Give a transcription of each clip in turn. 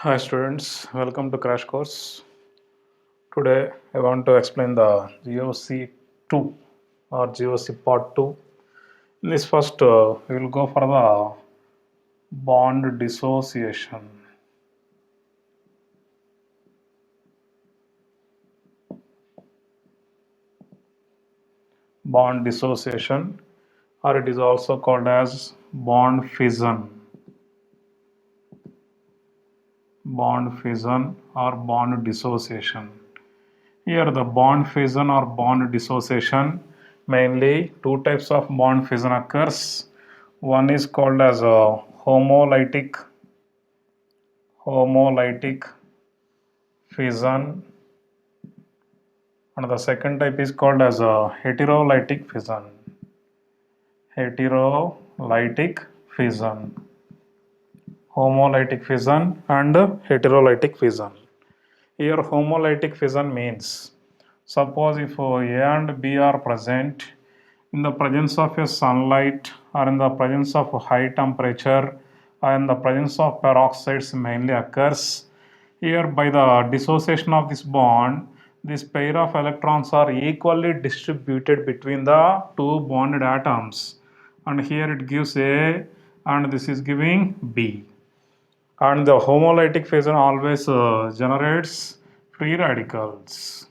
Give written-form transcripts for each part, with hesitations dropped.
Hi students, welcome to Crash Course. Today I want to explain the GOC2 or GOC Part 2. In this first, we will go for the bond dissociation. Bond dissociation, or it is also called as bond fission. Bond fission or bond dissociation. Here the bond fission or bond dissociation, mainly two types of bond fission occurs. One is called as a homolytic fission, and the second type is called as a heterolytic fission. Heterolytic fission, homolytic fission and heterolytic fission. Here homolytic fission means, suppose if A and B are present in the presence of a sunlight or in the presence of high temperature or in the presence of peroxides mainly occurs. Here by the dissociation of this bond, this pair of electrons are equally distributed between the two bonded atoms, and here it gives A and this is giving B. And the homolytic fission always generates free radicals.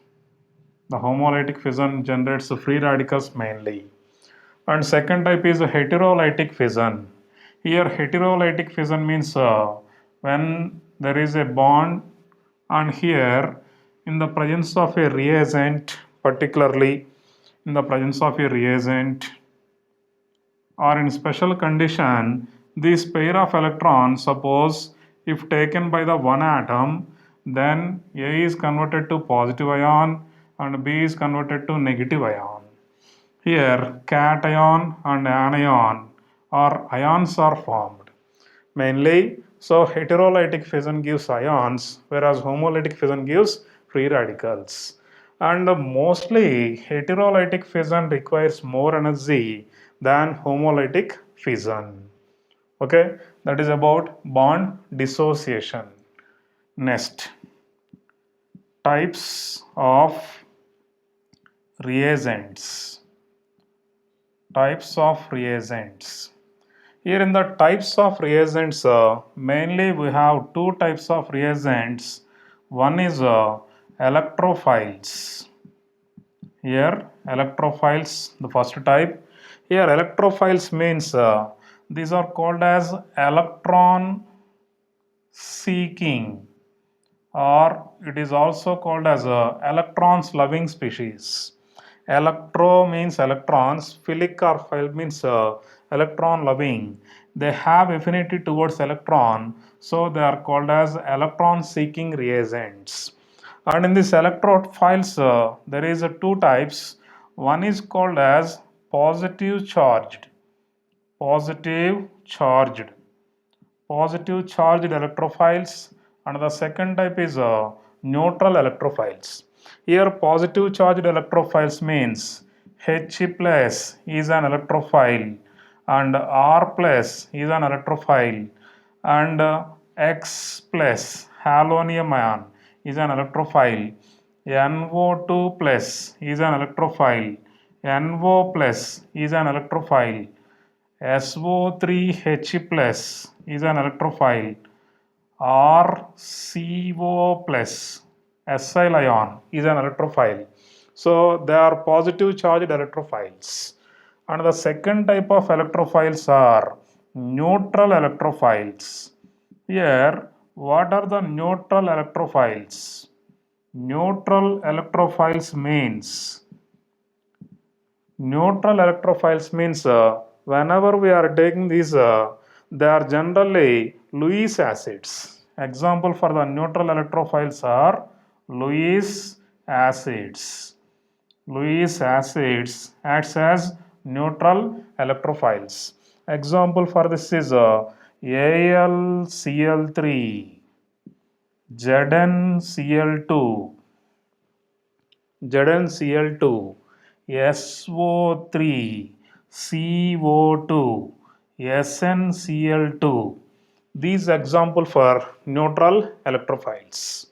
The homolytic fission generates free radicals mainly. And second type is heterolytic fission. Here heterolytic fission means when there is a bond, and here in the presence of a reagent, particularly in the presence of a reagent or in special condition, this pair of electrons, suppose if taken by the one atom, then A is converted to positive ion and B is converted to negative ion. Here cation and anion or ions are formed. Mainly, so heterolytic fission gives ions, whereas homolytic fission gives free radicals. And mostly heterolytic fission requires more energy than homolytic fission. Okay, that is about bond dissociation. Next, types of reagents. Types of reagents. Here in the types of reagents, mainly we have two types of reagents. One is electrophiles. Here electrophiles, the first type. Here electrophiles means these are called as electron seeking, or it is also called as electrons loving species. Electro means electrons, philic or phile means electron loving. They have affinity towards electron, so they are called as electron seeking reagents. And in this electrophiles, there is two types. One is called as positive charged, positive charged positive charged electrophiles, and the second type is neutral electrophiles. Here positive charged electrophiles means H plus is an electrophile and R plus is an electrophile, and X plus halonium ion is an electrophile, NO2 plus is an electrophile, NO plus is an electrophile, SO3H plus is an electrophile, RCO plus SI ion is an electrophile. So they are positive charged electrophiles. And the second type of electrophiles are neutral electrophiles. Here, what are the neutral electrophiles? Neutral electrophiles means whenever we are taking these, they are generally Lewis acids. Example for the neutral electrophiles are Lewis acids. Lewis acids acts as neutral electrophiles. Example for this is AlCl3, ZnCl2, ZnCl2, SO3, CO2, SnCl2. These example for neutral electrophiles.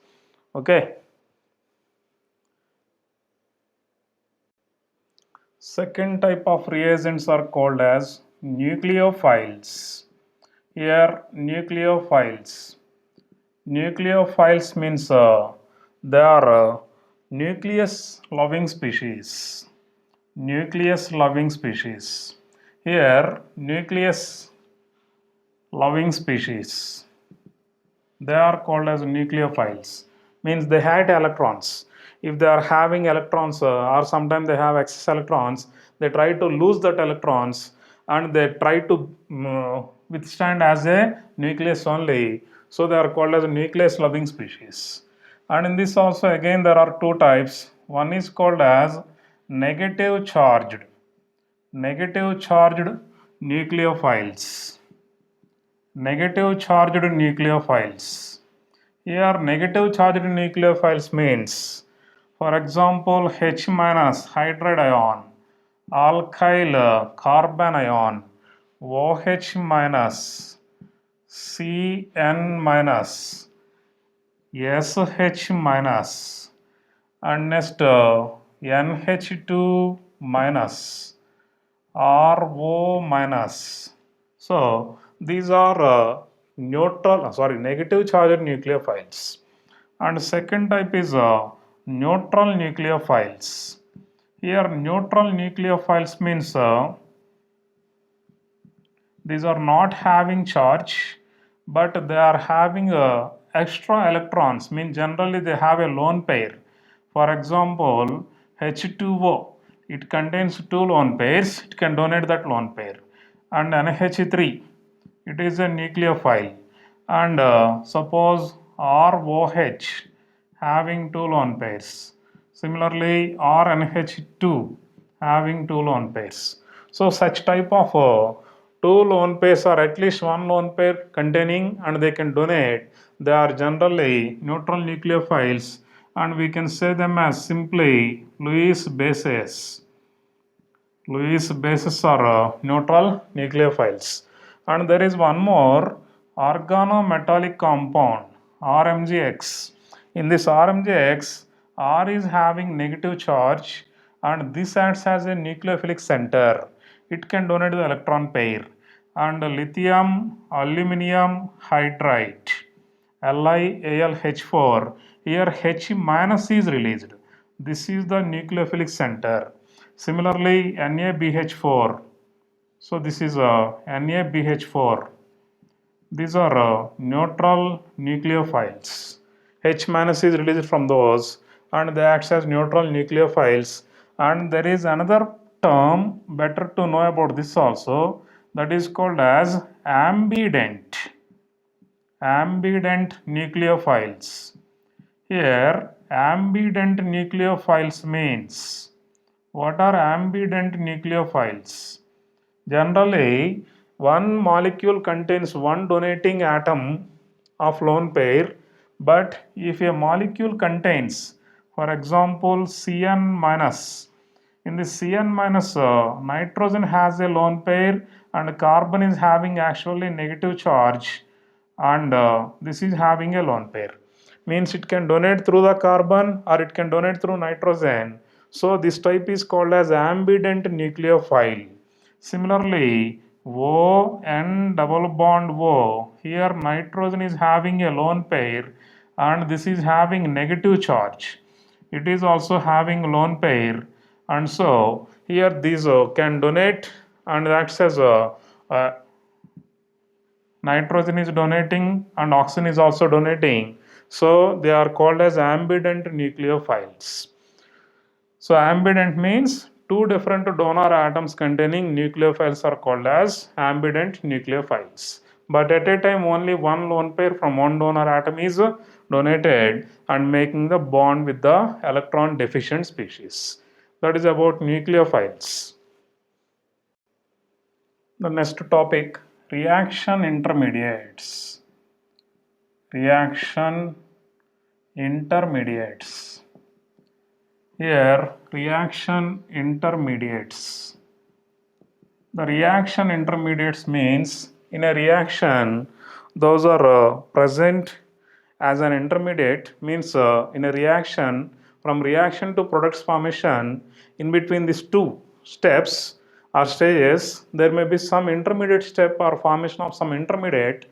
Okay. Second type of reagents are called as nucleophiles. Here, nucleophiles. Nucleophiles means they are nucleus loving species. Nucleus loving species. Here, nucleus loving species. They are called as nucleophiles. Means they had electrons. If they are having electrons or sometimes they have excess electrons, they try to lose that electrons and they try to withstand as a nucleus only. So they are called as a nucleus loving species. And in this also again there are two types. One is called as negative charged nucleophiles. Negative charged nucleophiles. Here, negative charged nucleophiles means, for example, H minus hydride ion, alkyl carbon ion, OH minus, Cn minus, SH minus, and next NH2 minus, RO minus. So these are negative charged nucleophiles. And second type is neutral nucleophiles. Here neutral nucleophiles means these are not having charge, but they are having extra electrons. Mean generally they have a lone pair. For example, H2O, it contains two lone pairs. It can donate that lone pair. And NH3, it is a nucleophile. And suppose ROH having two lone pairs. Similarly, RNH2 having two lone pairs. So such type of two lone pairs or at least one lone pair containing and they can donate. They are generally neutral nucleophiles and we can say them as simply Lewis bases. Lewis bases are neutral nucleophiles. And there is one more organometallic compound RMGX. In this RMGX, R is having negative charge and this acts as a nucleophilic center. It can donate the electron pair. And lithium aluminum hydride LiAlH4, here H minus is released. This is the nucleophilic center. Similarly, NaBH4. So this is NaBH4. These are neutral nucleophiles. H minus is released from those and they act as neutral nucleophiles. And there is another term better to know about this also, that is called as ambident. Ambident nucleophiles. Here, ambident nucleophiles means, what are ambident nucleophiles? Generally, one molecule contains one donating atom of lone pair, but if a molecule contains, for example, Cn minus, in the Cn minus, nitrogen has a lone pair and carbon is having actually negative charge and this is having a lone pair. Means it can donate through the carbon or it can donate through nitrogen. So this type is called as ambident nucleophile. Similarly, O N double bond O, here nitrogen is having a lone pair and this is having negative charge. It is also having lone pair and so here these can donate and acts as a nitrogen is donating and oxygen is also donating. So they are called as ambident nucleophiles. So ambident means two different donor atoms containing nucleophiles are called as ambident nucleophiles. But at a time only one lone pair from one donor atom is donated and making the bond with the electron deficient species. That is about nucleophiles. The next topic, reaction intermediates. Reaction intermediates. Here, reaction intermediates. The reaction intermediates means in a reaction, those are present as an intermediate, means in a reaction, from reaction to products formation, in between these two steps or stages there may be some intermediate step or formation of some intermediate,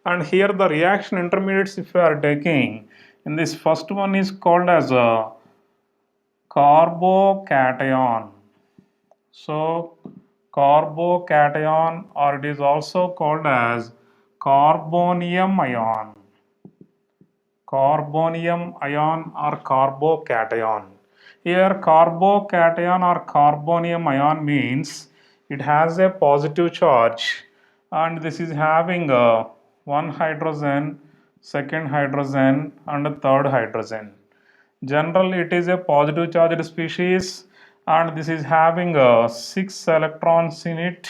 and here the reaction intermediates if you are taking, in this first one is called as a carbocation. So carbocation, or it is also called as carbonium ion, carbonium ion or carbocation. Here carbocation or carbonium ion means it has a positive charge, and this is having one hydrogen, second hydrogen and a third hydrogen. Generally it is a positive charged species, and this is having 6 electrons in it,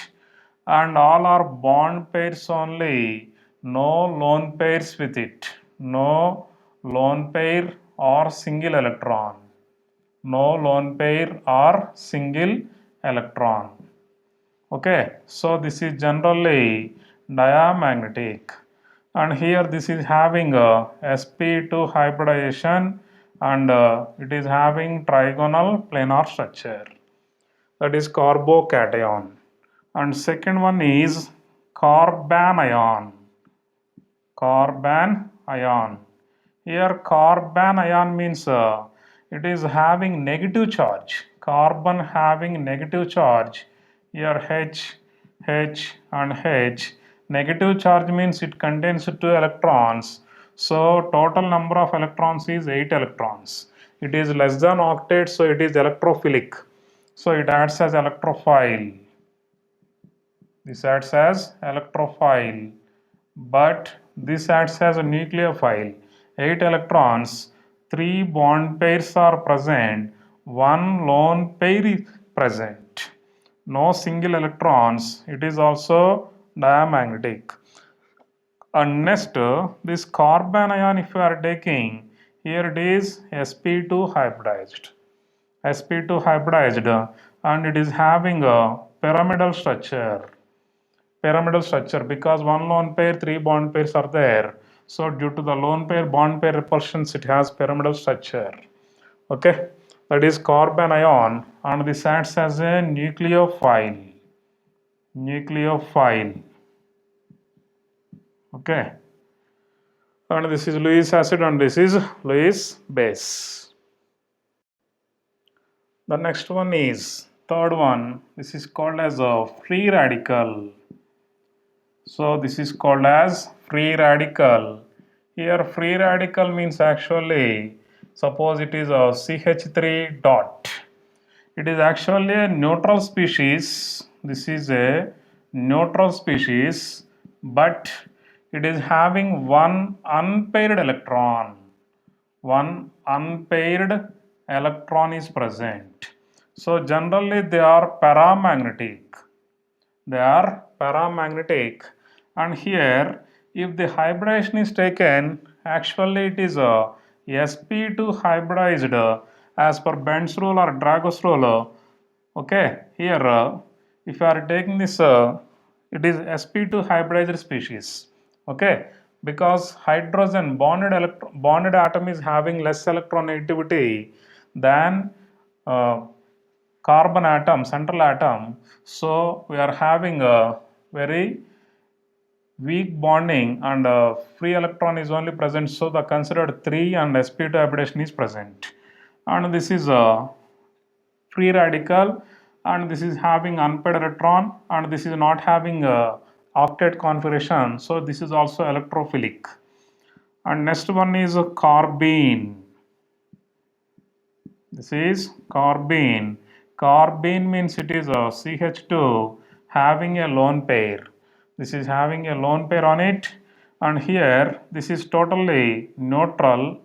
and all are bond pairs only, no lone pairs with it, no lone pair or single electron, no lone pair or single electron. Okay, so this is generally diamagnetic, and here this is having a sp2 hybridization, and it is having trigonal planar structure, that is carbocation. And second one is carbon ion, carbon ion. Here carbon ion means it is having negative charge, carbon having negative charge. Here H and H. Negative charge means it contains 2 electrons. So total number of electrons is 8 electrons. It is less than octet, so it is electrophilic. So it acts as electrophile. This acts as electrophile, but this acts as a nucleophile. 8 electrons, 3 bond pairs are present, 1 lone pair is present. No single electrons, it is also diamagnetic. And next, this carbon ion if you are taking, here it is sp2 hybridized. sp2 hybridized, and it is having a pyramidal structure, pyramidal structure, because one lone pair, 3 bond pairs are there. So due to the lone pair bond pair repulsions, it has pyramidal structure. Okay, that is carbon ion, and this acts as a nucleophile. Nucleophile. Okay, and this is Lewis acid and this is Lewis base. The next one is third one. This is called as a free radical. So this is called as free radical. Here free radical means actually, suppose it is a CH3 dot. It is actually a neutral species. This is a neutral species, but it is having one unpaired electron. One unpaired electron is present. So generally they are paramagnetic. They are paramagnetic, and here if the hybridization is taken, actually it is a sp2 hybridized as per Bend's rule or Drago's rule. Okay, here if you are taking this, it is sp2 hybridized species. Okay, because hydrogen bonded atom is having less electron negativity than carbon atom, central atom. So we are having a very weak bonding, and free electron is only present, so the considered 3 and sp2 hybridization is present. And this is a free radical, and this is having unpaired electron, and this is not having a octet configuration, so this is also electrophilic. And next one is a carbene. This is carbene. Carbene means it is a CH2 having a lone pair. This is having a lone pair on it, and here this is totally neutral.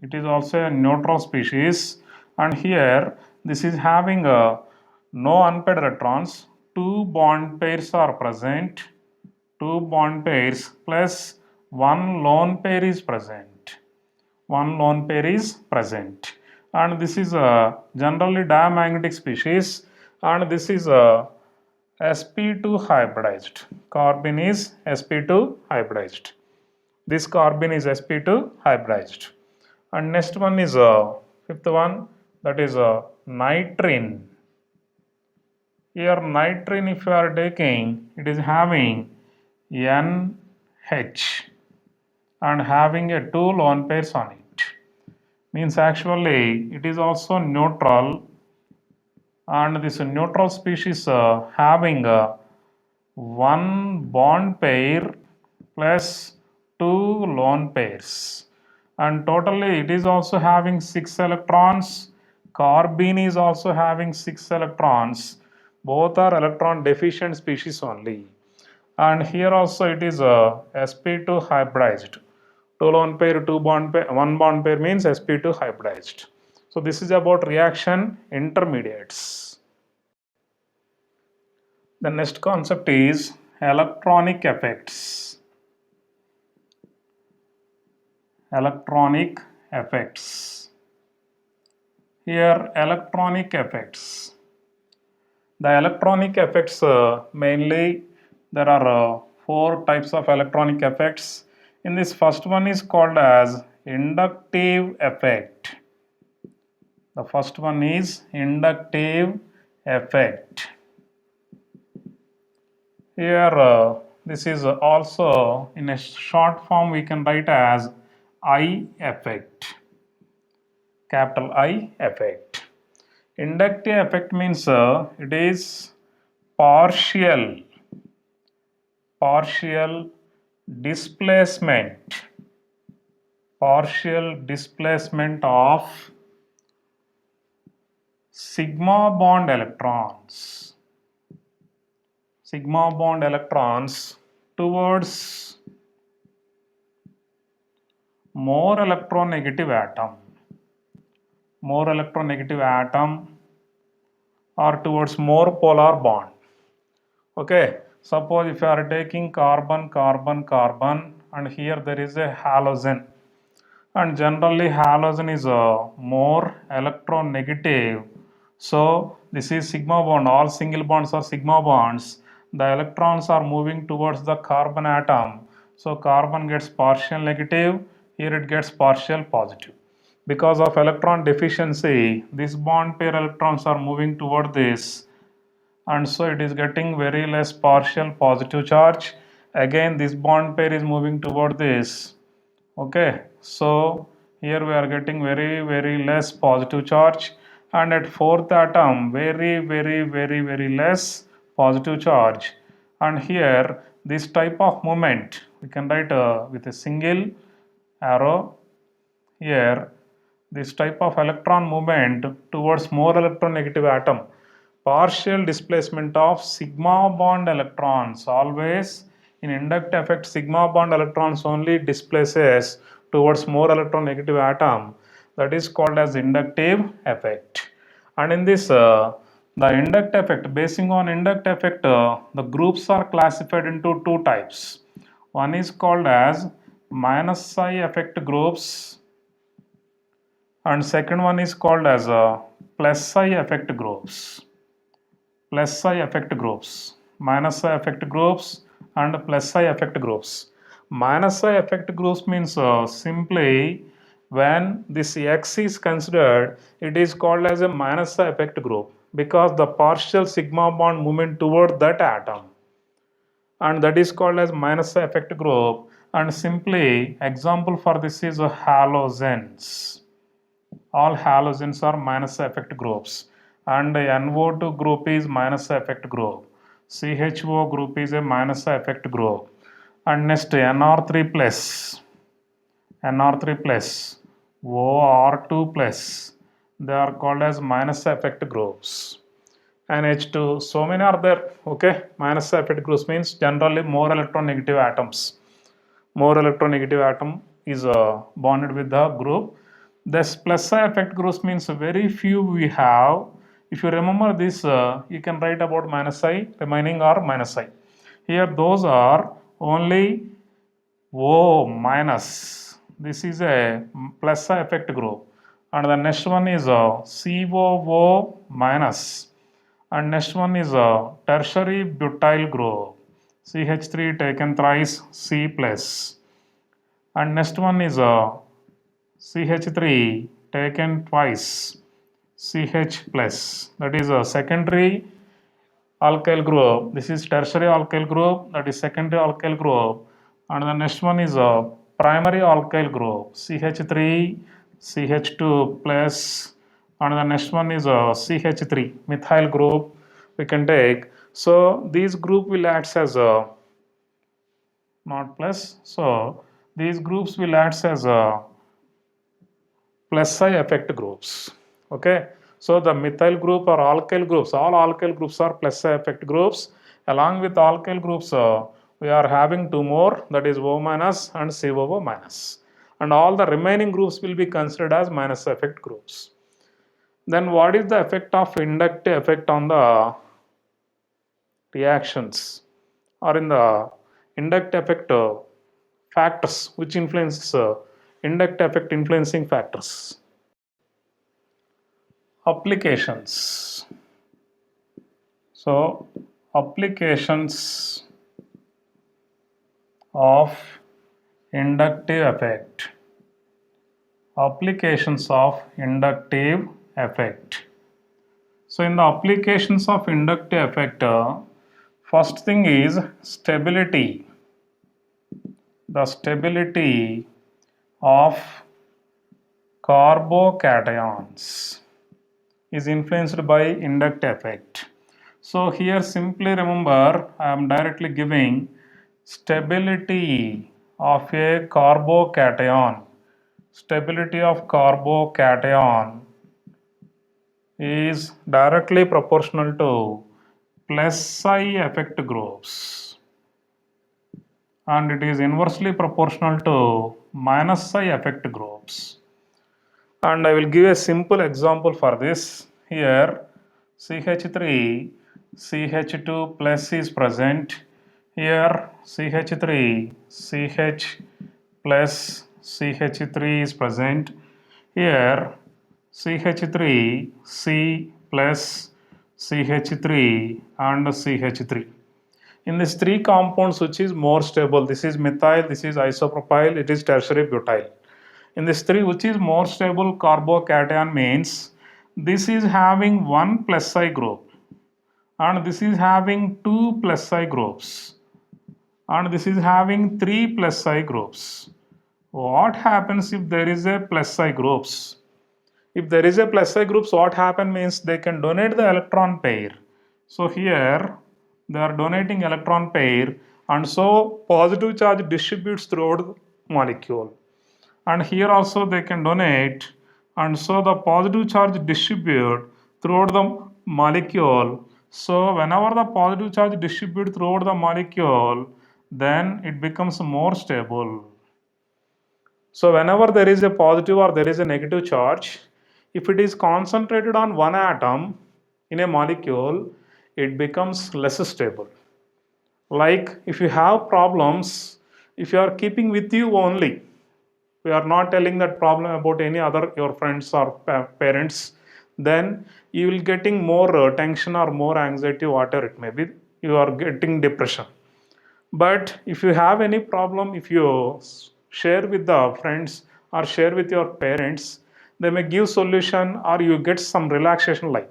It is also a neutral species, and here this is having a no unpaired electrons. 2 bond pairs are present. 2 bond pairs plus 1 lone pair is present. One lone pair is present, and this is a generally diamagnetic species, and this is a sp2 hybridized. Carbon is sp2 hybridized. This carbon is sp2 hybridized. And next one is fifth one, that is nitrine. Here nitrine, if you are taking, it is having NH and having a 2 lone pairs on it. Means actually it is also neutral, and this neutral species having one bond pair plus two lone pairs, and totally it is also having 6 electrons. Carbene is also having 6 electrons. Both are electron deficient species only. And here also it is sp2 hybridized. 2 lone pair, 2 bond pair, 1 bond pair means sp2 hybridized. So this is about reaction intermediates. The next concept is electronic effects. Electronic effects. Here electronic effects. The electronic effects mainly there are 4 types of electronic effects. In this first one is called as inductive effect. The first one is inductive effect. Here this is also in a short form we can write as I effect. Capital I effect. Inductive effect means it is partial displacement of sigma bond electrons towards more electronegative atom or towards more polar bond. Okay, suppose if you are taking carbon, and here there is a halogen, and generally halogen is more electronegative. So this is sigma bond. All single bonds are sigma bonds. The electrons are moving towards the carbon atom. So carbon gets partial negative. Here it gets partial positive. Because of electron deficiency, this bond pair electrons are moving toward this, and so it is getting very less partial positive charge. Again this bond pair is moving toward this. Okay, so here we are getting very less positive charge, and at fourth atom very less positive charge. And here this type of movement we can write with a single arrow. Here this type of electron movement towards more electronegative atom, partial displacement of sigma bond electrons. Always in inductive effect sigma bond electrons only displaces towards more electronegative atom. That is called as inductive effect. And in this the inductive effect, basing on inductive effect, the groups are classified into 2 types. One is called as minus psi effect groups, and second one is called as plus psi effect groups. Plus psi effect groups, minus psi effect groups, and plus psi effect groups. Minus psi effect groups means simply when this X is considered, it is called as a minus psi effect group because the partial sigma bond movement toward that atom, and that is called as minus psi effect group. And simply example for this is halogens. All halogens are minus effect groups, and NO2 group is minus effect group. CHO group is a minus effect group. And next NR3 plus, OR2 plus, they are called as minus effect groups. And H2, so many are there. Okay, minus effect groups means generally more electronegative atoms. More electronegative atom is bonded with the group. This plus psi effect groups means very few we have. If you remember this, you can write about minus psi, remaining are minus psi. Here those are only O minus. This is a plus psi effect group. And the next one is COO minus. And next one is a tertiary butyl group, CH3 taken thrice C plus. And next one is a CH3 taken twice CH plus, that is a secondary alkyl group. This is tertiary alkyl group, that is secondary alkyl group. And the next one is a primary alkyl group, CH3 CH2 plus. And the next one is a CH3 methyl group we can take. So these group will act as a not plus, so these groups will act as a plus psi effect groups. Okay, so the methyl group or alkyl groups, all alkyl groups are plus psi effect groups. Along with alkyl groups, we are having two more, that is O minus and COO minus. And all the remaining groups will be considered as minus effect groups. Then what is the effect of inductive effect on the reactions, or in the inductive effect factors which influence inductive effect influencing factors? Applications. So applications of inductive effect. Applications of inductive effect. So in the applications of inductive effect, first thing is stability. The stability of carbocations is influenced by inductive effect. So here simply remember, I am directly giving stability of a carbocation. Stability of carbocation is directly proportional to plus psi effect groups, and it is inversely proportional to minus psi effect groups. And I will give a simple example for this. Here CH3 CH2 plus is present. Here CH3 CH plus CH3 is present. Here CH3 C plus CH3 and CH3. In these three compounds, which is more stable? This is methyl, this is isopropyl, it is tertiary butyl. In this three, which is more stable carbocation means this is having one plus psi group, and this is having two plus psi groups, and this is having three plus psi groups. What happens if there is a plus psi groups? If there is a plus psi groups, what happen means they can donate the electron pair. So here they are donating electron pair, and so positive charge distributes throughout the molecule. And here also they can donate, and so the positive charge distribute throughout the molecule. So whenever the positive charge distribute throughout the molecule, then it becomes more stable. So whenever there is a positive or there is a negative charge, if it is concentrated on one atom in a molecule, it becomes less stable. Like if you have problems, if you are keeping with you only, we are not telling that problem about any other your friends or parents, then you will getting more tension or more anxiety, whatever it may be, you are getting depression. But if you have any problem, if you share with the friends or share with your parents, they may give solution or you get some relaxation like.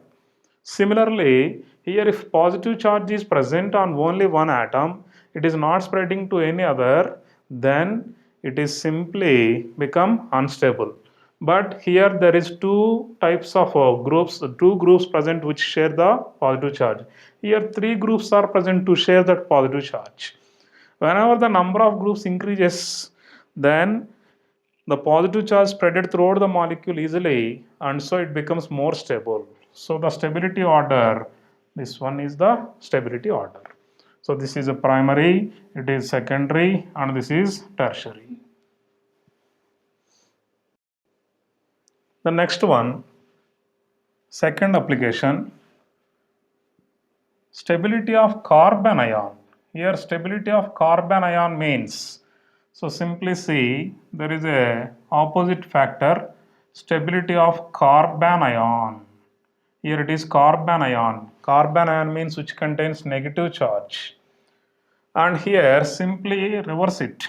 Similarly, here if positive charge is present on only one atom, it is not spreading to any other, then it is simply become unstable. But here there is two types of groups, two groups present which share the positive charge. Here three groups are present to share that positive charge. Whenever the number of groups increases, then the positive charge spreaded throughout the molecule easily, and so it becomes more stable. So the stability order, this one is the stability order. So this is a primary, it is secondary, and this is tertiary. The next one, second application, stability of carbon ion. Here stability of carbon ion means, so simply see, there is a opposite factor, stability of carbon ion. Here it is carbon ion. Carbon ion means which contains negative charge. And here simply reverse it.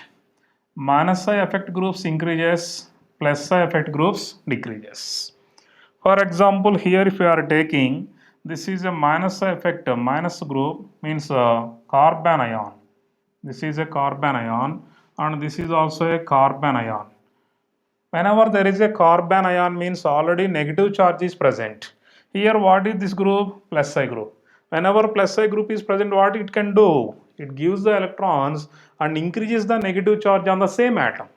Minus I effect groups increases, plus I effect groups decreases. For example, here if you are taking, this is a minus effect, minus group means carbon ion. This is a carbon ion and this is also a carbon ion. Whenever there is a carbon ion means already negative charge is present. Here what is this group? Plus I group. Whenever plus I group is present, what it can do? It gives the electrons and increases the negative charge on the same atom.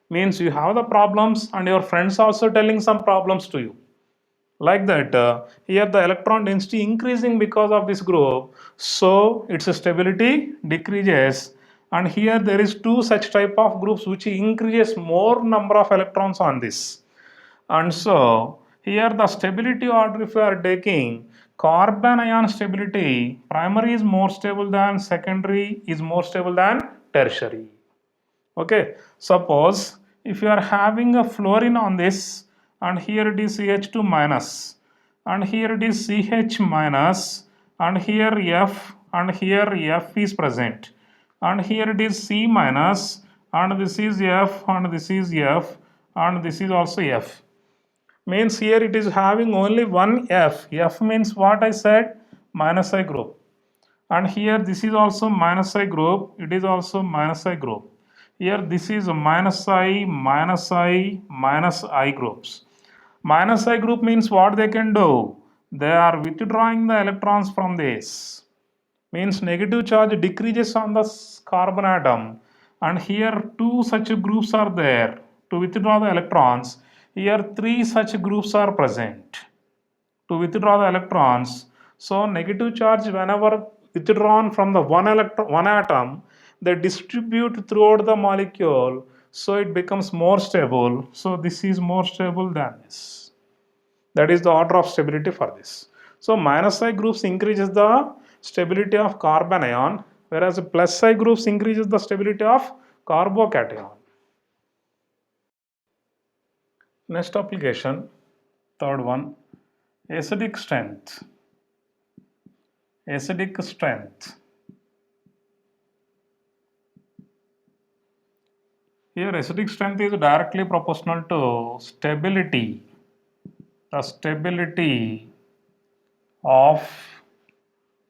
Means you have the problems and your friends also telling some problems to you. Like that, here the electron density increasing because of this group, so its stability decreases. And here there is two such type of groups which increases more number of electrons on this. And so here the stability order, if you are taking carbon ion stability, primary is more stable than secondary, is more stable than tertiary. Okay, suppose if you are having a fluorine on this and here it is CH2 minus and here it is CH minus and here F and here F is present and here it is C minus and this is F and this is F and this is also F. Means here it is having only one F. F means what I said? Minus I group. And here this is also minus I group, it is also minus I group. Here this is minus I, minus I, minus I groups. Minus I group means what they can do? They are withdrawing the electrons from this. Means negative charge decreases on the carbon atom. And here two such groups are there to withdraw the electrons. Here three such groups are present to withdraw the electrons. So negative charge whenever withdrawn from the one atom, they distribute throughout the molecule, so it becomes more stable. So this is more stable than this. That is the order of stability for this. So minus I groups increases the stability of carbon ion, whereas plus I groups increases the stability of carbocation. Next application, third one, acidic strength. Acidic strength. Here acidic strength is directly proportional to stability. The stability of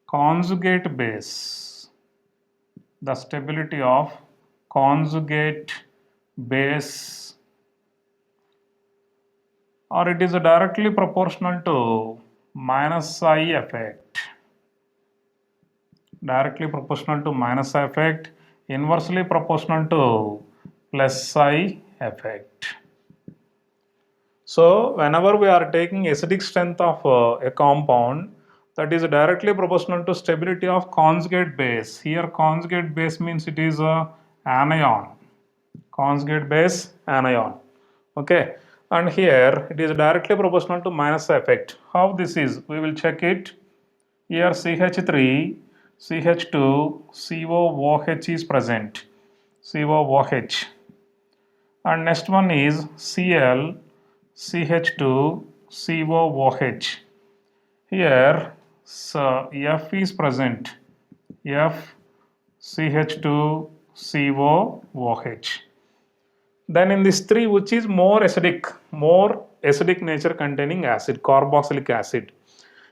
conjugate base. The stability of conjugate base, or it is directly proportional to minus I effect. Directly proportional to minus I effect, inversely proportional to plus I effect. So whenever we are taking acidic strength of a compound, that is directly proportional to stability of conjugate base. Here conjugate base means it is a anion. Conjugate base anion. Okay, and here it is directly proportional to minus effect. How this is? We will check it. Here CH3, CH2, COOH is present. COOH. And next one is Cl, CH2, COOH. Here F is present. F, CH2, COOH. Then in this three, which is more acidic nature containing acid, carboxylic acid.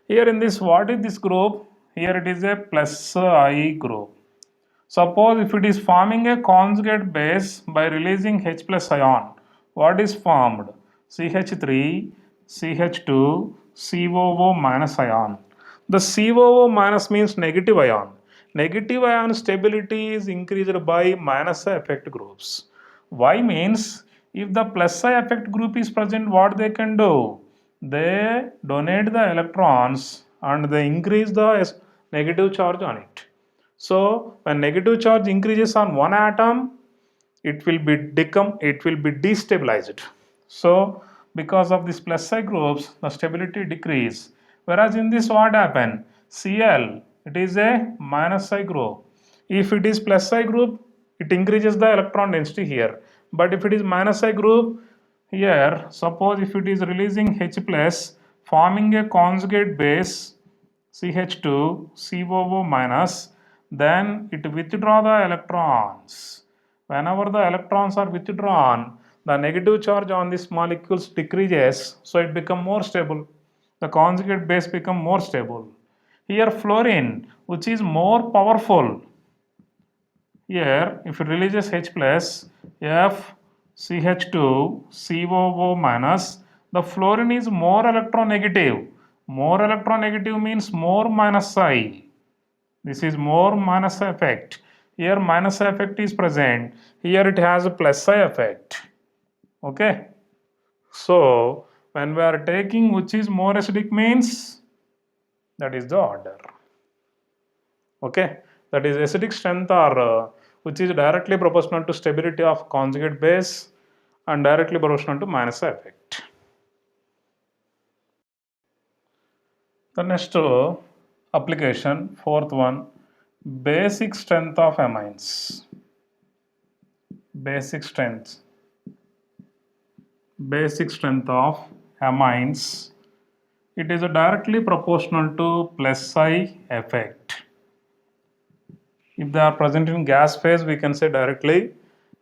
Here in this, what is this group? Here it is a plus I group. Suppose if it is forming a conjugate base by releasing H plus ion, what is formed? CH3, CH2, COO minus ion. The COO minus means negative ion. Negative ion stability is increased by minus I effect groups. Why means if the plus I effect group is present, what they can do? They donate the electrons and they increase the negative charge on it. So when negative charge increases on one atom, it will be destabilized. So because of this plus I groups, the stability decrease. Whereas in this what happen? Cl, it is a minus I group. If it is plus I group, it increases the electron density here. But if it is minus I group, here suppose if it is releasing H plus, forming a conjugate base, CH2 COO minus, then it withdraw the electrons. Whenever the electrons are withdrawn, the negative charge on these molecules decreases, so it become more stable. The conjugate base become more stable. Here fluorine, which is more powerful, here if it releases H plus FCH2 COO minus, the fluorine is more electronegative. More electronegative means more minus psi. This is more minus effect. Here minus effect is present. Here it has a plus psi effect. Okay. So when we are taking which is more acidic means, that is the order. Okay, that is acidic strength or which is directly proportional to stability of conjugate base and directly proportional to minus effect. The next application, fourth one, basic strength of amines. Basic strength of amines. It is directly proportional to plus psi effect. If they are present in gas phase, we can say directly.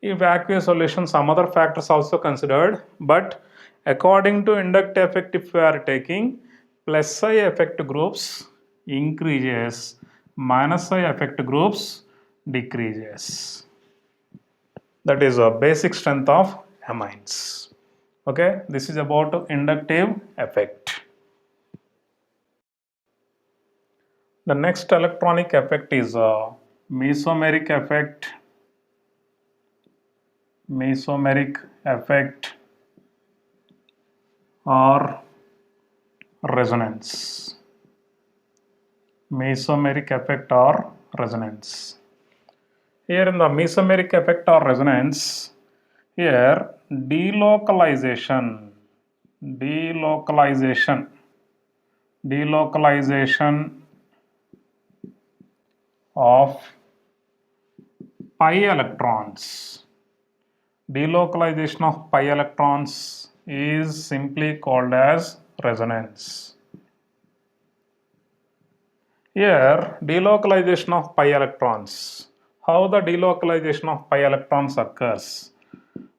If aqueous solution, some other factors also considered, but according to inductive effect, if we are taking plus psi effect groups increases, minus psi effect groups decreases. That is a basic strength of amines. Okay, this is about inductive effect. The next electronic effect is mesomeric effect. Mesomeric effect or resonance. Mesomeric effect or resonance. Here in the mesomeric effect or resonance, here delocalization of pi electrons. Delocalization of pi electrons is simply called as resonance. Here, delocalization of pi electrons. How the delocalization of pi electrons occurs?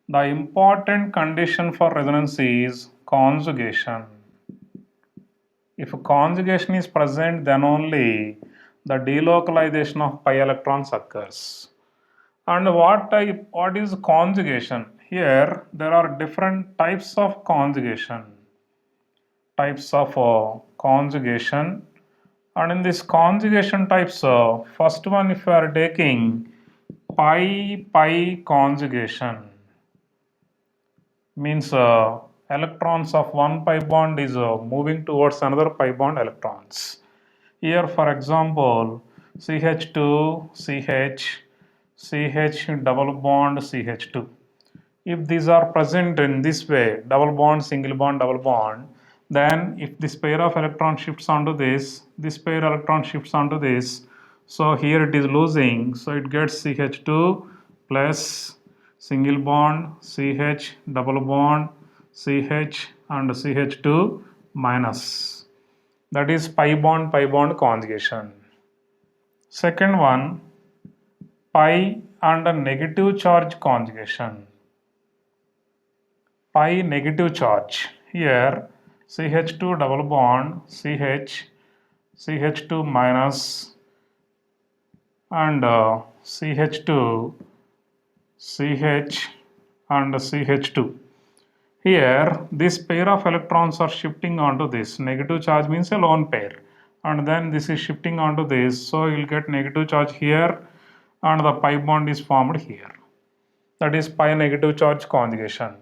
The important condition for resonance is conjugation. If conjugation is present, then only the delocalization of pi electrons occurs. And what is conjugation? Here, there are different types of conjugation. And in this conjugation types, first one, if you are taking pi conjugation, means electrons of one pi bond is moving towards another pi bond electrons. Here, for example, CH2, CH double bond, CH2. If these are present in this way, double bond, single bond, double bond, then if this pair of electron shifts onto this pair electron shifts onto this, so here it is losing, so it gets CH2 plus single bond, CH double bond, CH and CH2 minus. That is pi bond conjugation. Second one, pi and a negative charge conjugation. Pi negative charge. Here CH2 double bond, CH2 minus and CH2, CH and CH2. Here this pair of electrons are shifting onto this. Negative charge means a lone pair. And then this is shifting onto this. So you will get negative charge here and the pi bond is formed here. That is pi negative charge conjugation.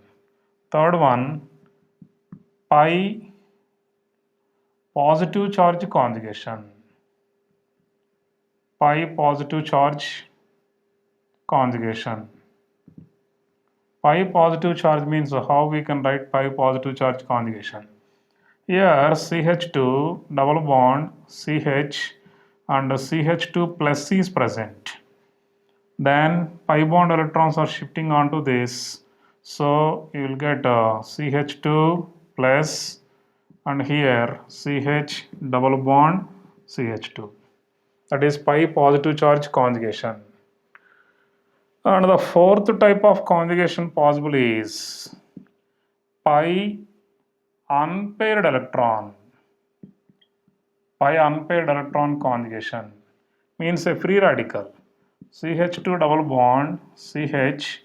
Third one, pi positive charge conjugation. Pi positive charge conjugation. Pi positive charge means how we can write pi positive charge conjugation. Here CH2 double bond CH and CH2 plus is present. Then pi bond electrons are shifting onto this. So you will get CH2 plus and here CH double bond CH2. That is pi positive charge conjugation. And the fourth type of conjugation possible is pi unpaired electron. Pi unpaired electron conjugation means a free radical. CH2 double bond CH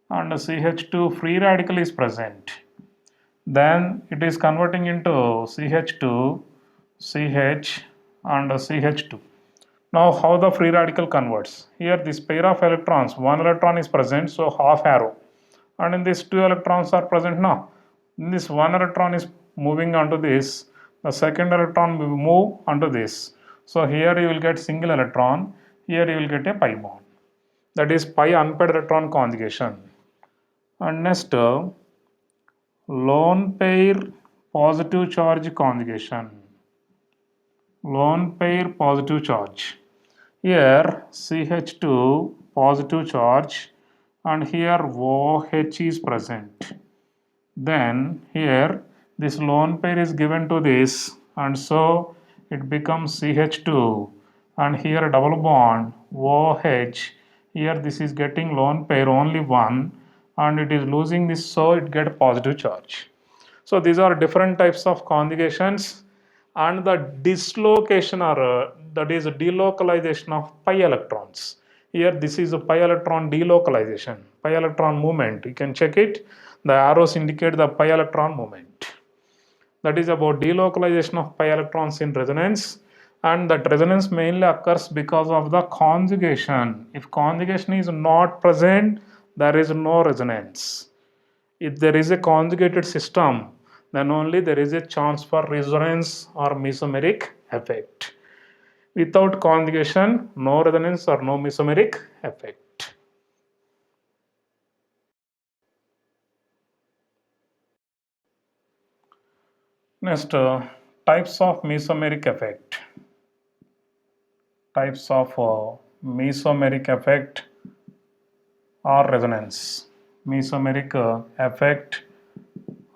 and CH2 free radical is present. Then it is converting into CH2, CH and CH2. Now how the free radical converts? Here this pair of electrons, one electron is present, so half arrow. And in this two electrons are present now. This one electron is moving onto this, the second electron will move onto this. So here you will get single electron, here you will get a pi bond. That is pi unpaired electron conjugation. And next, lone pair positive charge conjugation. Lone pair positive charge. Here CH2 positive charge and here OH is present. Then here this lone pair is given to this and so it becomes CH2 and here double bond OH. Here this is getting lone pair only one and it is losing this, so it get positive charge. So these are different types of conjugations, and the dislocation or that is delocalization of pi electrons. Here this is a pi electron delocalization, pi electron movement. You can check it. The arrows indicate the pi electron movement. That is about delocalization of pi electrons in resonance, and that resonance mainly occurs because of the conjugation. If conjugation is not present, there is no resonance. If there is a conjugated system, then only there is a chance for resonance or mesomeric effect. Without conjugation, no resonance or no mesomeric effect. Next, types of mesomeric effect. Types of mesomeric effect or resonance. Mesomeric effect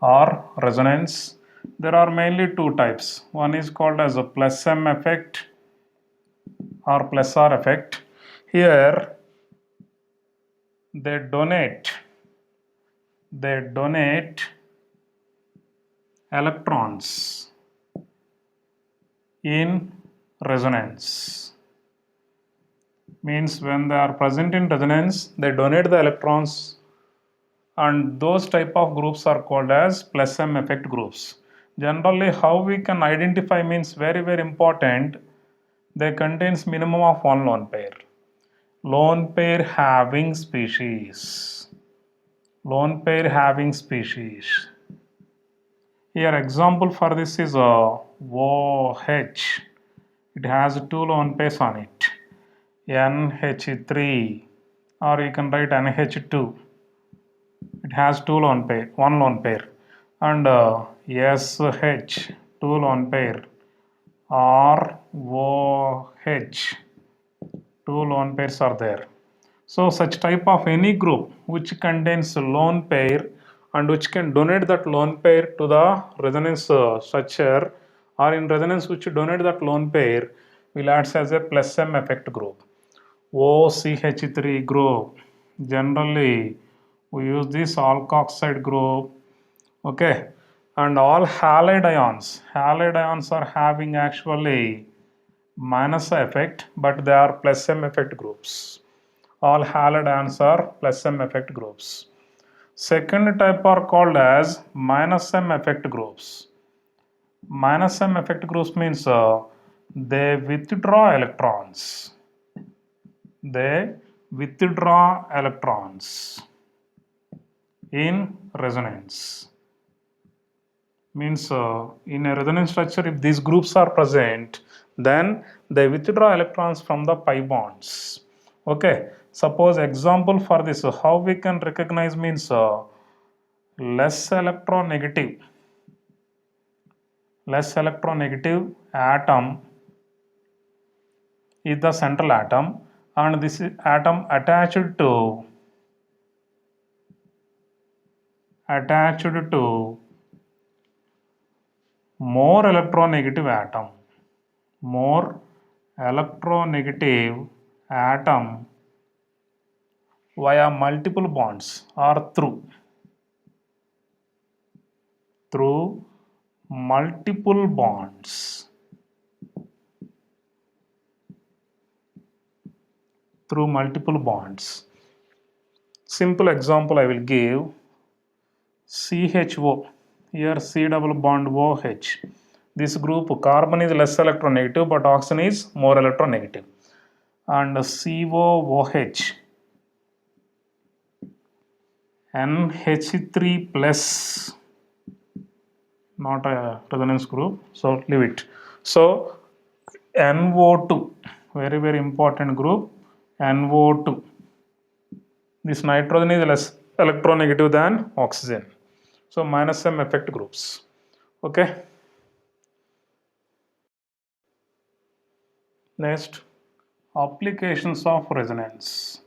or resonance. There are mainly two types. One is called as a plus M effect or plus R effect. Here they donate electrons in resonance. Means when they are present in resonance, they donate the electrons, and those type of groups are called as plus M effect groups. Generally, how we can identify means very important. They contains minimum of one lone pair. Lone pair having species. Lone pair having species. Here example for this is OH. It has two lone pairs on it. NH3, or you can write NH2. It has two lone pair, one lone pair, and SH, two lone pair, ROH, two lone pairs are there. So such type of any group which contains a lone pair and which can donate that lone pair to the resonance structure, or in resonance which donate that lone pair, will act as a plus M effect group. OCH3 group. Generally we use this alkoxide group. Okay, and all halide ions are having actually minus effect, but they are plus M effect groups. All halide ions are plus M effect groups. Second type are called as minus M effect groups. Minus M effect groups means they withdraw electrons. They withdraw electrons in resonance. Means in a resonance structure, if these groups are present, then they withdraw electrons from the pi bonds. Okay, suppose example for this, how we can recognize means less electronegative atom is the central atom, and this atom attached to more electronegative atom. more electronegative atom via multiple bonds or through multiple bonds. Through multiple bonds. Simple example I will give. CHO, here C double bond OH. This group carbon is less electronegative but oxygen is more electronegative. And COOH, NH3 plus, not a resonance group, so leave it. So NO2, very very important group, NO2. This nitrogen is less electronegative than oxygen. So minus M effect groups. Okay. Next, applications of resonance.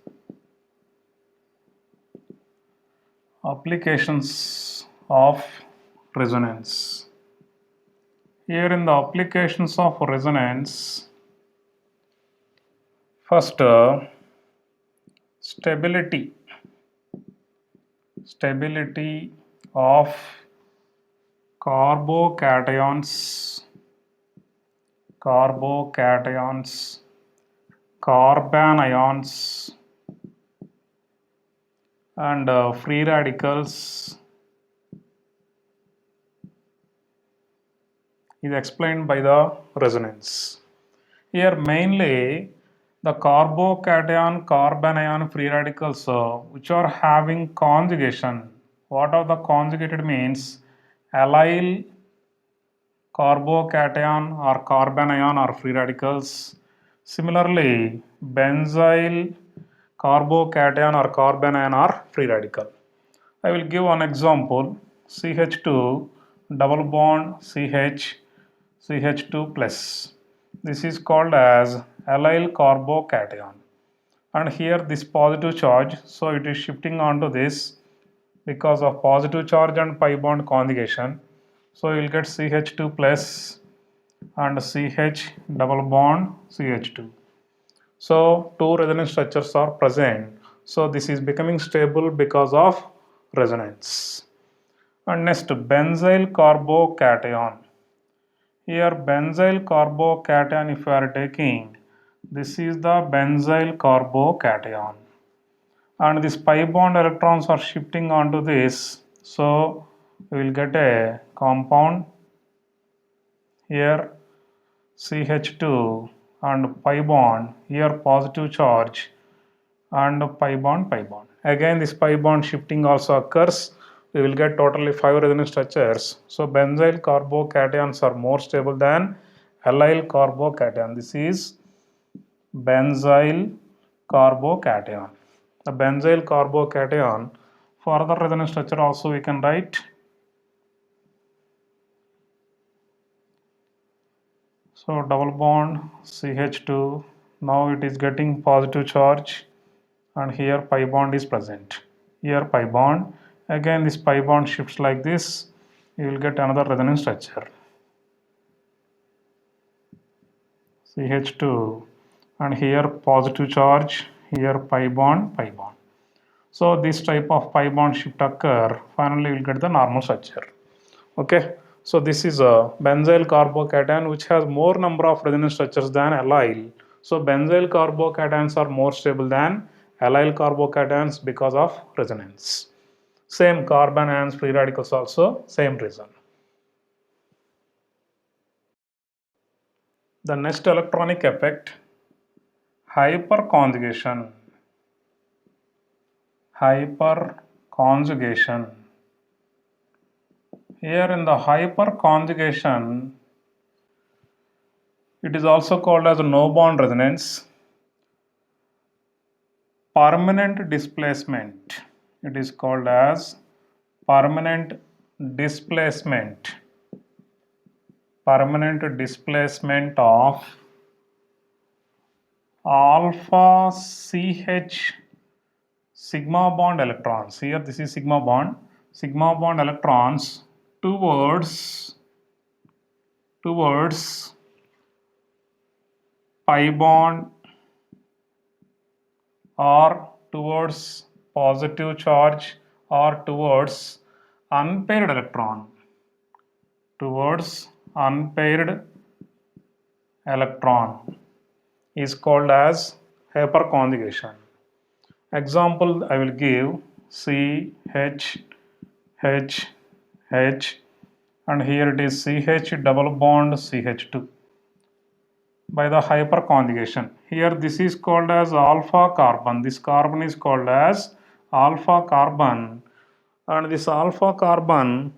Applications of resonance. Here in the applications of resonance, first stability of carbocations, carbon ions, and free radicals is explained by the resonance. Here mainly the carbocation, carbon ion free radicals which are having conjugation. What are the conjugated means? Allyl carbocation or carbon ion or free radicals. Similarly, benzyl carbocation or carbon ion or free radical. I will give one example. CH2 double bond CH2 plus. This is called as allyl carbocation. And here this positive charge, so it is shifting onto this because of positive charge and pi bond conjugation. So you will get CH2 plus and CH double bond CH2. So two resonance structures are present. So this is becoming stable because of resonance. And next, benzyl carbocation. Here benzyl carbocation, if you are taking, this is the benzyl carbocation. And these pi bond electrons are shifting onto this. So we will get a compound here CH2 and pi bond, here positive charge and pi bond. Again this pi bond shifting also occurs. We will get totally 5 resonance structures. So benzyl carbocations are more stable than allyl carbocation. This is benzyl carbocation. The benzyl carbocation, further resonance structure also we can write. So double bond CH2, now it is getting positive charge and here pi bond is present. Here pi bond, again this pi bond shifts like this, you will get another resonance structure. CH2 and here positive charge, here pi bond. So this type of pi bond shift occur, finally we will get the normal structure. Okay, so this is a benzyl carbocation which has more number of resonance structures than allyl. So benzyl carbocations are more stable than allyl carbocations because of resonance. Same carbon ions free radicals also, same reason. The next electronic effect, hyperconjugation. Hyperconjugation. Here in the hyperconjugation, it is also called as no bond resonance. Permanent displacement. It is called as permanent displacement. Permanent displacement of alpha CH sigma bond electrons. Here this is sigma bond electrons towards pi bond or towards positive charge or towards unpaired electron, towards unpaired electron is called as hyperconjugation. Example I will give: C, H, H, H, and here it is CH double bond CH2 by the hyperconjugation. Here this is called as alpha carbon. This carbon is called as alpha carbon, and this alpha carbon,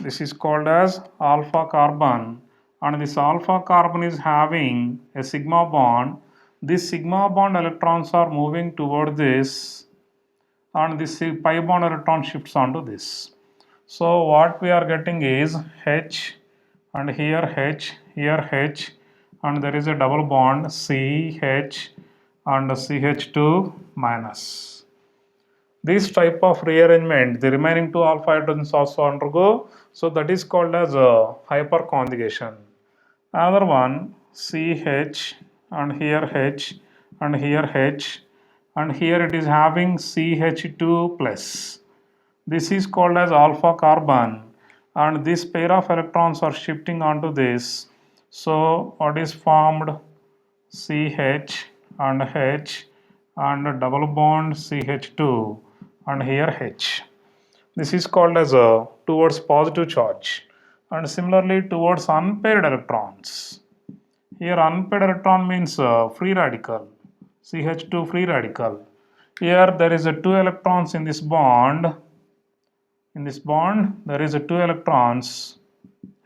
this is called as alpha carbon, and this alpha carbon is having a sigma bond. This sigma bond electrons are moving toward this, and this pi bond electron shifts onto this. So what we are getting is H, and here H, here H, and there is a double bond CH and CH2 minus. This type of rearrangement, the remaining two alpha hydrogens also undergo, so that is called as a hyperconjugation. Another one CH, and here H, and here H, and here it is having CH2 plus. This is called as alpha carbon, and this pair of electrons are shifting onto this. So what is formed? CH and H and double bond CH2 and here H. This is called as a towards positive charge, and similarly towards unpaired electrons. Here unpaired electron means free radical, CH2 free radical. Here there is a 2 electrons in this bond. In this bond there is a 2 electrons,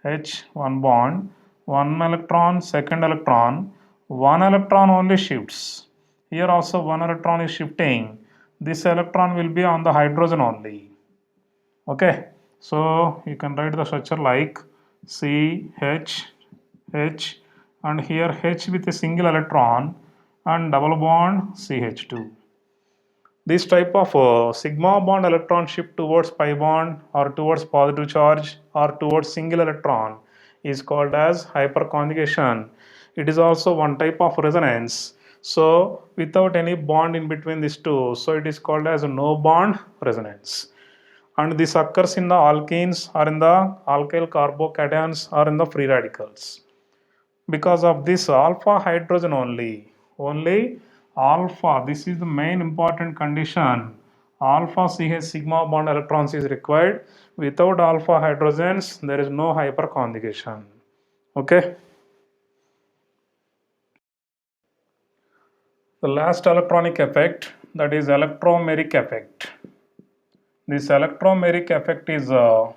H, one bond, one electron, second electron, one electron only shifts. Here also one electron is shifting. This electron will be on the hydrogen only. Okay, so you can write the structure like C, H, H, and here H with a single electron and double bond CH2. This type of sigma bond electron shift towards pi bond or towards positive charge or towards single electron is called as hyperconjugation. It is also one type of resonance. So without any bond in between these two, so it is called as a no bond resonance. And this occurs in the alkenes or in the alkyl carbocations or in the free radicals. Because of this alpha hydrogen only alpha, this is the main important condition. Alpha CH sigma bond electrons is required. Without alpha hydrogens there is no hyperconjugation. Okay, the last electronic effect, that is electromeric effect. This electromeric effect is the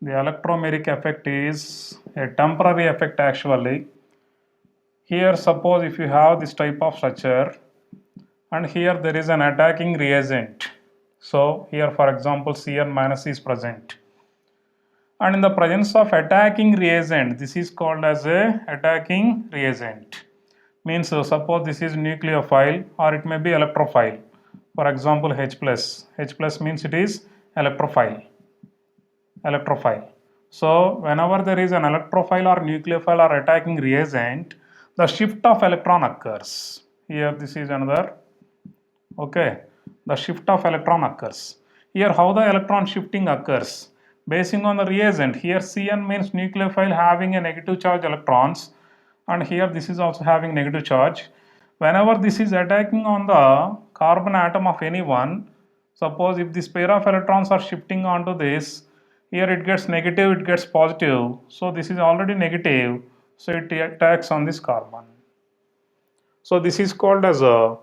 electromeric effect is a temporary effect actually. Here suppose if you have this type of structure and here there is an attacking reagent. So here for example Cn minus is present, and in the presence of attacking reagent, this is called as a attacking reagent. Means suppose this is nucleophile or it may be electrophile. For example H plus. H plus means it is electrophile. So whenever there is an electrophile or nucleophile or attacking reagent, the shift of electron occurs. Here this is another. Okay, the shift of electron occurs. Here how the electron shifting occurs? Basing on the reagent, here Cn means nucleophile having a negative charge electrons, and here this is also having negative charge. Whenever this is attacking on the carbon atom of anyone, suppose if this pair of electrons are shifting onto this, here it gets negative, it gets positive, so this is already negative, so it attacks on this carbon. So this is called as a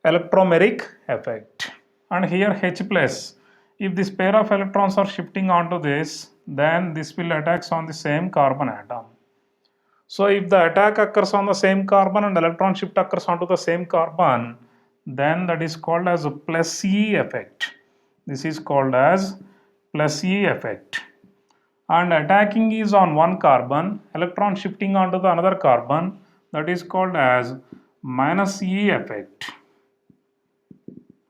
electromeric effect. And here H plus, if this pair of electrons are shifting onto this, then this will attacks on the same carbon atom. So if the attack occurs on the same carbon and electron shift occurs onto the same carbon, then that is called as a plus E effect. This is called as plus E effect. And attacking is on one carbon, electron shifting onto the another carbon, that is called as minus E effect.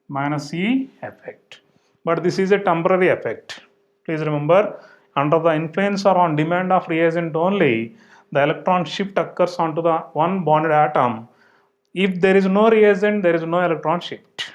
Minus E effect. But this is a temporary effect. Please remember, under the influence or on demand of reagent only, the electron shift occurs onto the one bonded atom. If there is no reagent, there is no electron shift.